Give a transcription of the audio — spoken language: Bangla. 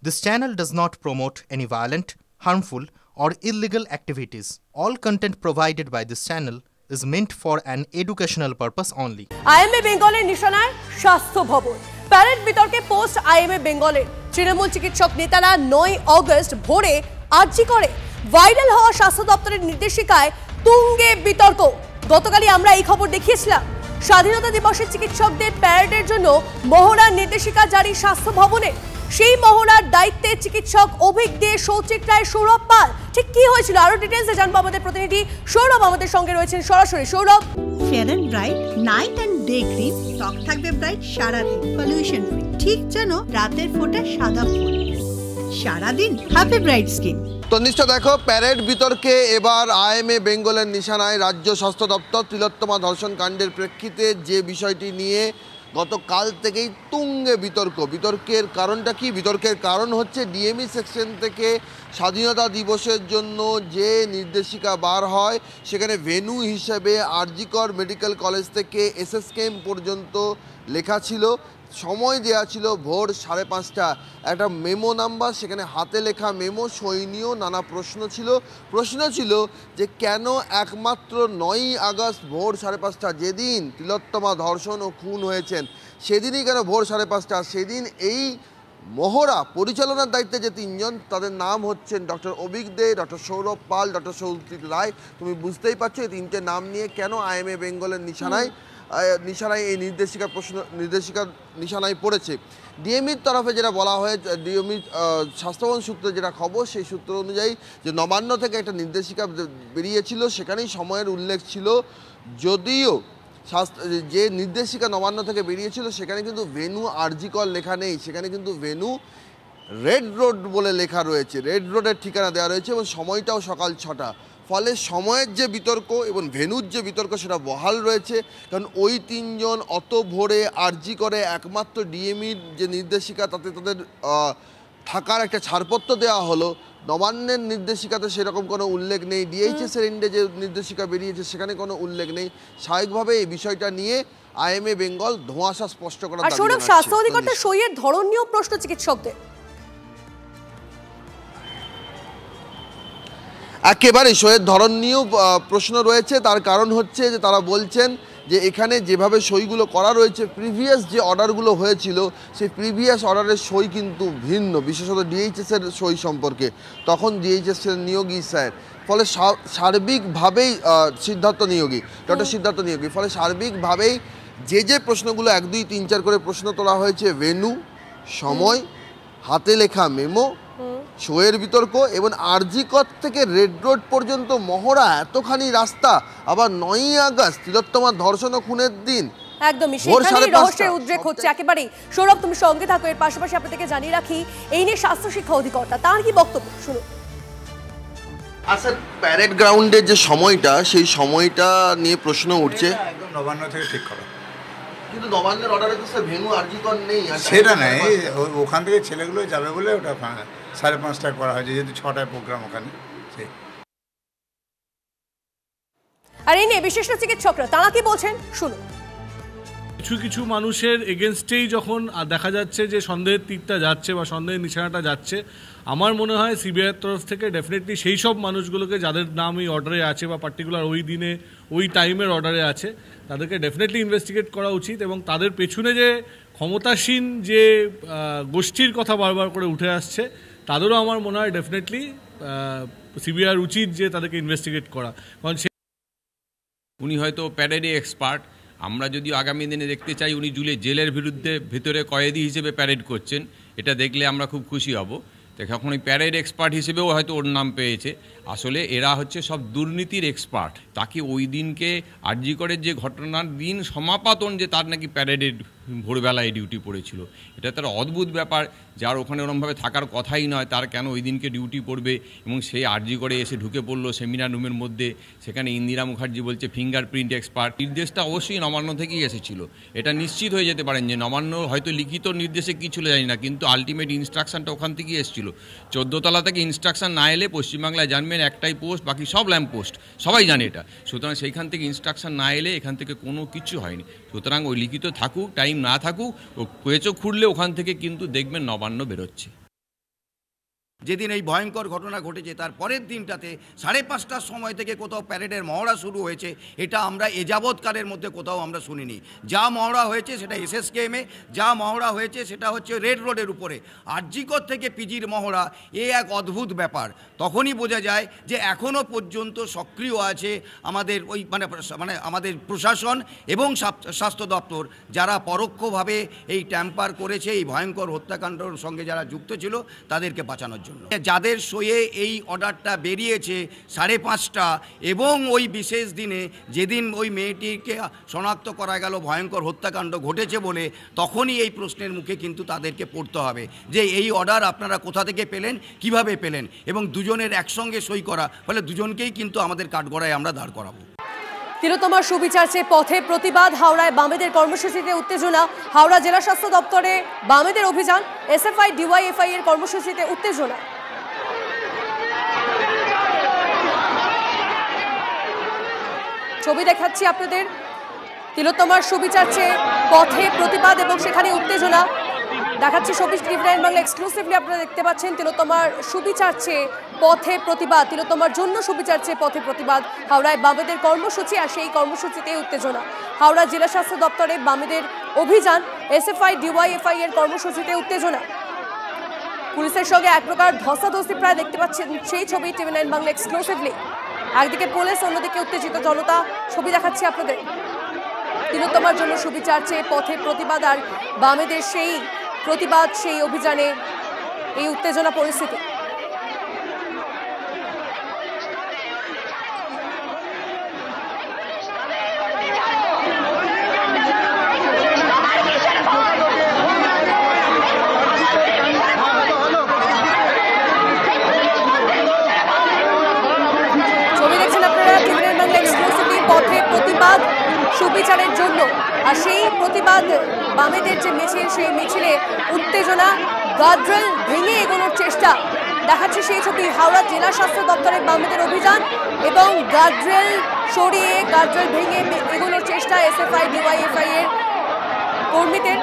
This channel does not promote any violent, harmful, or illegal activities. All content provided by this channel is meant for an educational purpose only. IMA বেঙ্গলের নিশানায় স্বাস্থ্য ভবন। প্যারেড বিতর্কে পোস্ট IMA বেঙ্গলের তৃণমূল চিকিৎসক নেতারা 9 আগস্ট ভোরে আর্জি করে ভাইরাল হওয়া স্বাস্থ্য দপ্তরের নির্দেশিকায় তুঙ্গে বিতর্ক। গতকালই আমরা এই খবর দেখিয়েছিলাম। স্বাধীনতা দিবসে চিকিৎসকদের প্যারেডের জন্য মহড়ার নির্দেশিকা জারি স্বাস্থ্য ভবনে। সেই মহড়ার দায়িত্বে চিকিৎসক অভিক দে, সৌচিত্রায়, সৌরভ পাল। ঠিক কি হয়েছিল আরো ডিটেইলসে জানবো আমাদের প্রতিনিধি সৌরভ আমাদের সঙ্গে রয়েছেন সরাসরি। Sourav, fair and bright night and day cream ত্বক থাকবে ব্রাইট সারাদিন, পলিউশন ফ্রি, ঠিক যেন রাতের ফোঁটা সাদা ফুল। সারাদিন হ্যাপি ব্রাইট স্কিন। তো নিশ্চয় দেখো, প্যারেড বিতর্কে এবার IMA বেঙ্গলের নিশানায় রাজ্য স্বাস্থ্য দপ্তর। তিলোত্তমা ধর্ষণ কাণ্ডের প্রেক্ষিতে যে বিষয়টি নিয়ে গতকাল থেকেই তুঙ্গে বিতর্কের কারণটা কি? বিতর্কের কারণ হচ্ছে ডিএমই সেকশন থেকে স্বাধীনতা দিবসের জন্য যে নির্দেশিকা বার হয় সেখানে ভেন্যু হিসেবে আরজিকর মেডিকেল কলেজ থেকে SSKM পর্যন্ত লেখা ছিল, সময় দেওয়া ছিল ভোর 5:30। একটা মেমো নাম্বার, সেখানে হাতে লেখা মেমো, সৈনীয় নানা প্রশ্ন ছিল যে কেন একমাত্র 9 আগস্ট ভোর 5:30, যেদিন তিলোত্তমা ধর্ষণ ও খুন হয়েছেন, সেদিনই কেন ভোর 5:30? সেদিন এই মহড়া পরিচালনার দায়িত্বে যে 3 জন, তাদের নাম হচ্ছেন ডক্টর অভিক দে, ডক্টর সৌরভ পাল, ডক্টর সৌচিত্র রায়। তুমি বুঝতেই পারছো এই 3টে নাম নিয়ে কেন IMA বেঙ্গলের নিশানায় এই নির্দেশিকার নিশানায় পড়েছে। ডিএমইর তরফে যেটা বলা হয়, ডিএমই স্বাস্থ্যভবন সূত্রে যেটা খবর, সেই সূত্র অনুযায়ী যে নবান্ন থেকে একটা নির্দেশিকা বেরিয়েছিল, সেখানেই সময়ের উল্লেখ ছিল। যদিও যে নির্দেশিকা নবান্ন থেকে বেরিয়েছিল সেখানে কিন্তু ভেন্যু আরজিকর লেখা নেই, সেখানে কিন্তু ভেন্যু রেড রোড বলে লেখা রয়েছে, রেড রোডের ঠিকানা দেওয়া রয়েছে এবং সময়টাও সকাল 6টা। ফলে সময়ের যে বিতর্ক এবং ভেন্যুর যে বিতর্ক সেটা বহাল রয়েছে, কারণ ওই 3 জন অত ভোরে আরজি করে একমাত্র ডিএমইর যে নির্দেশিকা তাতে তাদের থাকার একটা ছাড়পত্র দেওয়া হলো। নবান্নের নির্দেশিকাতে সেরকম কোনো উল্লেখ নেই, ডিএইচএসের এন্ডে যে নির্দেশিকা বেরিয়েছে সেখানে কোনো উল্লেখ নেই। স্বাভাবিকভাবে এই বিষয়টা নিয়ে IMA বেঙ্গল ধোঁয়াশা স্পষ্ট করার দাবি জানাচ্ছে। স্বাস্থ্য অধিকর্তার সইয়ের ধরন নিয়েও প্রশ্ন চিকিৎসকদের। একেবারে সইয়ের ধরন নিয়েও প্রশ্ন রয়েছে। তার কারণ হচ্ছে যে তারা বলছেন যে এখানে যেভাবে সইগুলো করা রয়েছে, প্রিভিয়াস যে অর্ডারগুলো হয়েছিল সেই প্রিভিয়াস অর্ডারের সই কিন্তু ভিন্ন, বিশেষত ডিএইচএসের সই সম্পর্কে। তখন ডিএইচএসের নিয়োগী স্যার, ফলে সার্বিকভাবেই ডক্টর সিদ্ধার্থ নিয়োগী, ফলে সার্বিকভাবেই যে প্রশ্নগুলো 1, 2, 3, 4 করে প্রশ্ন তোলা হয়েছে, ভেন্যু, সময়, হাতে লেখা মেমো, শোয়ের বিতর্ক এবং আরজিকর থেকে রেড রোড পর্যন্ত মহড়া, এতখানি রাস্তা, আবার 9 আগস্ট তিলোত্তমা ধর্ষণ ও খুনের দিন, একদমই সেখানেই রহস্যের উদ্রেক হচ্ছে। একেবারেই সৌরভ, তুমি সঙ্গে থাকো। এর পাশাপাশি আপনাদেরকে জানিয়ে রাখি এই নিয়ে স্বাস্থ্য শিক্ষা অধিকর্তা তার কি বক্তব্য শুনুন। আচ্ছা, প্যারেড গ্রাউন্ডের যে সময়টা, সেই সময়টা নিয়ে প্রশ্ন উঠছে। একদম নবান্ন থেকে ঠিক করা, কিন্তু নবান্নের অর্ডারে তো স্যার ভেন্যু আরজিকর নেই। সেটা নেই, ওখান থেকে ছেলেগুলো যাবে বলে ওটা 5:30টায় করা হয়েছে, যেহেতু 6টায় প্রোগ্রাম ওখানে। আর এই নিয়ে বিশিষ্ট চিকিৎসকরা তারা কি বলছেন শুনুন। কিছু মানুষের এগেনস্টেই যখন দেখা যাচ্ছে যে সন্দেহের তীরটা যাচ্ছে বা সন্দেহের নিশানাটা যাচ্ছে, আমার মনে হয় সিবিআইয়ের তরফ থেকে ডেফিনেটলি সেই সব মানুষগুলোকে যাদের নাম এই অর্ডারে আছে বা পার্টিকুলার ওই দিনে ওই টাইমের অর্ডারে আছে, তাদেরকে ডেফিনেটলি ইনভেস্টিগেট করা উচিত। এবং তাদের পেছনে যে ক্ষমতাসীন যে গোষ্ঠীর কথা বারবার করে উঠে আসছে, তাদেরও আমার মনে হয় ডেফিনেটলি সিবিআইয়ের উচিত যে তাদেরকে ইনভেস্টিগেট করা। কারণ উনি হয়তো প্যারেডে এক্সপার্ট, আমরা যদি আগামী দিনে দেখতে চাই উনি জেলের ভিতরে কয়েদি হিসেবে প্যারেড করছেন, এটা দেখলে আমরা খুব খুশি হব। এখন ওই প্যারেড এক্সপার্ট হিসেবেও হয়তো ওর নাম পেয়েছে। আসলে এরা হচ্ছে সব দুর্নীতির এক্সপার্ট। তাকে ওই দিনকে আরজিকরের যে ঘটনার দিন সমাপতন, যে তার নাকি প্যারেডের ভোরবেলায় ডিউটি পড়েছিল, এটা তার অদ্ভুত ব্যাপার। যার ওখানে ওরমভাবে থাকার কথাই নয়, তার কেন ওই দিনকে ডিউটি পড়বে? এবং সেই আরজিকরে এসে ঢুকে পড়লো সেমিনার রুমের মধ্যে, সেখানে ইন্দিরা মুখার্জি বলছে ফিঙ্গারপ্রিন্ট এক্সপার্ট। নির্দেশটা অবশ্যই নবান্ন থেকেই এসেছিল, এটা নিশ্চিত হয়ে যেতে পারেন যে নবান্ন হয়তো লিখিত নির্দেশে কী ছিল জানি না, কিন্তু আলটিমেট ইনস্ট্রাকশনটা ওখান থেকেই এসেছিল। 14 তলা থেকে ইনস্ট্রাকশন না এলে পশ্চিমবাংলায় জানবেন একটাই পোস্ট, বাকি সব ল্যাম্প পোস্ট, সবাই জানে এটা। সুতরাং সেইখান থেকে ইনস্ট্রাকশন না এলে এখান থেকে কোনো কিছু হয়নি। সুতরাং ওই লিখিত থাকুক, টাইম না থাকুক, ও পেঁচো খুঁড়লে ওখান থেকে কিন্তু দেখবেন নবান্ন বেরোচ্ছে। যেদিন এই ভয়ঙ্কর ঘটনা ঘটেছে তার পরের দিনটাতে 5:30টার সময় থেকে কোথাও প্যারেডের মহড়া শুরু হয়েছে, এটা আমরা এযাবৎকালের মধ্যে কোথাও আমরা শুনিনি। যা মহড়া হয়েছে সেটা SSKM-এ, যা মহড়া হয়েছে সেটা হচ্ছে রেড রোডের উপরে। আরজিকর থেকে পিজির মহড়া এক অদ্ভুত ব্যাপার। তখনই বোঝা যায় যে এখনও পর্যন্ত সক্রিয় আছে আমাদের ওই মানে আমাদের প্রশাসন এবং স্বাস্থ্য দপ্তর, যারা পরোক্ষভাবে এই ট্যাম্পার করেছে, এই ভয়ঙ্কর হত্যাকাণ্ডের সঙ্গে যারা যুক্ত ছিল তাদেরকে বাঁচানোর জন্য। যাদের সয়ে এই অর্ডারটা বেরিয়েছে 5:30টা এবং ওই বিশেষ দিনে যেদিন ওই মেয়েটিকে শনাক্ত করা গেল ভয়ঙ্কর হত্যাকাণ্ড ঘটেছে বলে, তখনই এই প্রশ্নের মুখে কিন্তু তাদেরকে পড়তে হবে যে এই অর্ডার আপনারা কোথা থেকে পেলেন, কিভাবে পেলেন, এবং দুজনের একসঙ্গে সই করা, ফলে দুজনকেই কিন্তু আমাদের কাঠগড়ায় আমরা দাঁড় করাবো। তিলোত্তমার সুবিচার চেয়ে পথে প্রতিবাদ, হাওড়ায় বামেদের কর্মসূচিতে উত্তেজনা। হাওড়া জেলা স্বাস্থ্য দপ্তরে বামেদের অভিযান, SFI DYFI এর কর্মসূচিতে উত্তেজনা। ছবি দেখাচ্ছি আপনাদের, তিলোত্তমার সুবিচার চেয়ে পথে প্রতিবাদ এবং সেখানে উত্তেজনা দেখাচ্ছি। সবিশ টিভি9 বাংলা এক্সক্লুসিভলি আপনারা দেখতে পাচ্ছেন। তিলোত্তমার সুবিচার চেয়ে পথে প্রতিবাদ, তিলোত্তমার জন্য সুবিচার চেয়ে পথে প্রতিবাদ। হাওড়ায় বামেদের কর্মসূচি, আর সেই কর্মসূচিতে উত্তেজনা। হাওড়া জেলা স্বাস্থ্য দপ্তরে বামেদের অভিযান, SFI DYFI এর কর্মসূচিতে উত্তেজনা। পুলিশের সঙ্গে এক প্রকার ধস্তাধস্তি প্রায় দেখতে পাচ্ছেন সেই ছবি টিভি9 বাংলা এক্সক্লুসিভলি। একদিকে পুলিশ, অন্যদিকে উত্তেজিত জনতা। ছবি দেখাচ্ছি আপনাদের। তিলোত্তমার জন্য সুবিচার চেয়ে পথে প্রতিবাদ, আর বামেদের সেই প্রতিবাদ, সেই অভিযানে এই উত্তেজনা পরিস্থিতি। ছবি দেখছেন আপনারা টিভি9 বাংলা এক্সক্লুসিভলি। পথে প্রতিবাদ সুবিচারের জন্য, আর সেই প্রতিবাদ বামেদের যে মিছিল, সেই মিছিলে উত্তেজনা, গার্ডরেল ভেঙে এগোনোর চেষ্টা দেখাচ্ছে সেই ছবি। হাওড়া জেলা স্বাস্থ্য দপ্তরের বামেদের অভিযান এবং গার্ডরেল সরিয়ে, গার্ডরেল ভেঙে এগোনোর চেষ্টা SFI DYFI এর কর্মীদের।